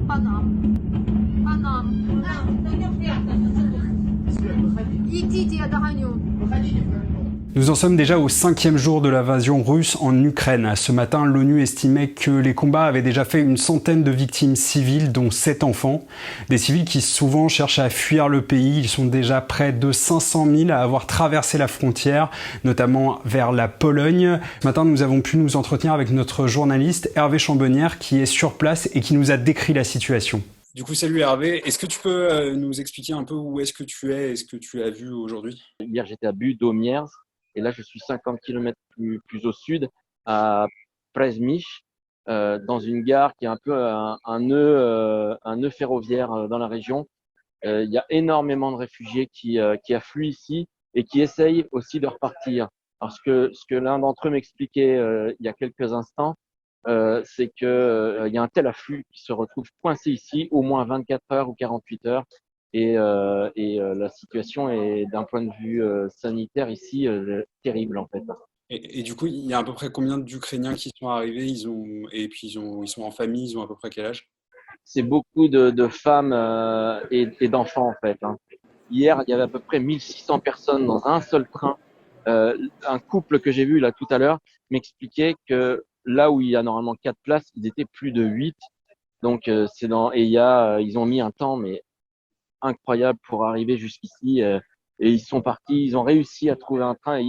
Anam. Anam. Iditi adahanyo. Nous en sommes déjà au 5e jour de l'invasion russe en Ukraine. Ce matin, l'ONU estimait que les combats avaient déjà fait une centaine de victimes civiles, dont 7 enfants. Des civils qui souvent cherchent à fuir le pays. Ils sont déjà près de 500 000 à avoir traversé la frontière, notamment vers la Pologne. Ce matin, nous avons pu nous entretenir avec notre journaliste Hervé Chambonnière qui est sur place et qui nous a décrit la situation. Du coup, salut Hervé. Est-ce que tu peux nous expliquer un peu où est-ce que tu es et ce que tu as vu aujourd'hui? Hier, j'étais à Budomierz et là, je suis 50 km plus au sud, à Przemyśl, dans une gare qui est un peu un nœud ferroviaire dans la région. Il y a énormément de réfugiés qui affluent ici et qui essayent aussi de repartir. Alors, ce que l'un d'entre eux m'expliquait il y a quelques instants, c'est que il y a un tel afflux qui se retrouve coincé ici au moins 24 heures ou 48 heures. La situation est, d'un point de vue sanitaire ici, terrible en fait. Et du coup, il y a à peu près combien d'Ukrainiens qui sont arrivés? Et puis ils sont en famille, ils ont à peu près quel âge? C'est beaucoup de femmes et d'enfants en fait, hein. Hier, il y avait à peu près 1600 personnes dans un seul train. Un couple que j'ai vu là tout à l'heure m'expliquait que là où il y a normalement 4 places, ils étaient plus de 8. Donc ils ont mis un temps mais incroyable pour arriver jusqu'ici. Et ils sont partis, ils ont réussi à trouver un train et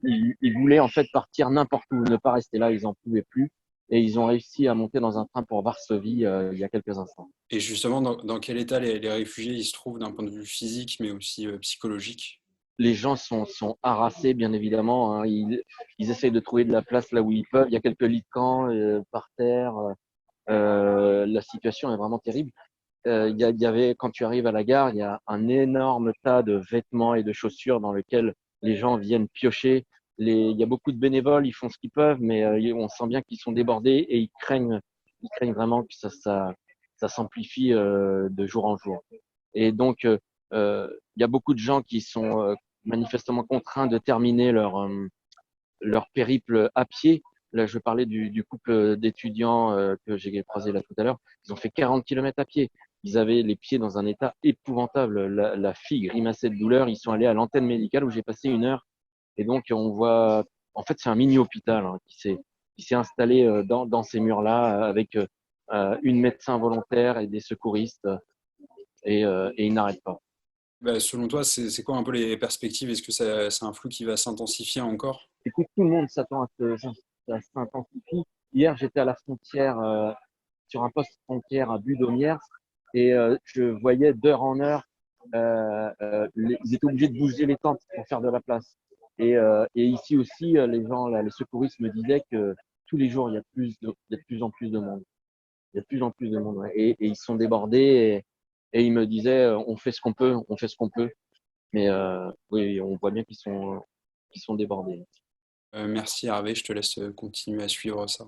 ils voulaient en fait partir n'importe où, ne pas rester là, ils en pouvaient plus. Et ils ont réussi à monter dans un train pour Varsovie il y a quelques instants. Et justement, dans quel état les réfugiés ils se trouvent d'un point de vue physique, mais aussi psychologique? Les gens sont harassés, bien évidemment, hein. Ils essayent de trouver de la place là où ils peuvent. Il y a quelques lits de camp par terre. La situation est vraiment terrible. Il y avait, quand tu arrives à la gare, il y a un énorme tas de vêtements et de chaussures dans lequel les gens viennent piocher. Il y a beaucoup de bénévoles, ils font ce qu'ils peuvent, mais on sent bien qu'ils sont débordés et ils craignent vraiment que ça s'amplifie de jour en jour. Et donc, il y a beaucoup de gens qui sont manifestement contraints de terminer leur périple à pied. Là, je parlais du couple d'étudiants que j'ai croisé là tout à l'heure. Ils ont fait 40 km à pied. Ils avaient les pieds dans un état épouvantable. La fille grimaçait de douleur. Ils sont allés à l'antenne médicale où j'ai passé 1 heure. Et donc, on voit, en fait, c'est un mini-hôpital hein, qui s'est installé dans ces murs-là avec une médecin volontaire et des secouristes. Et ils n'arrêtent pas. Bah, selon toi, c'est quoi un peu les perspectives? Est-ce que c'est un flux qui va s'intensifier encore? Écoute, tout le monde s'attend à ce que ça s'intensifie. Hier, j'étais à la frontière, sur un poste frontière à Budomierz, et je voyais d'heure en heure, ils étaient obligés de bouger les tentes pour faire de la place. Et ici aussi, les gens, là, les secouristes me disaient que tous les jours, il y a de plus en plus de monde. Il y a de plus en plus de monde, ouais. Et ils sont débordés et ils me disaient, on fait ce qu'on peut, on fait ce qu'on peut. Mais oui, on voit bien qu'ils sont débordés. Merci Hervé, je te laisse continuer à suivre ça.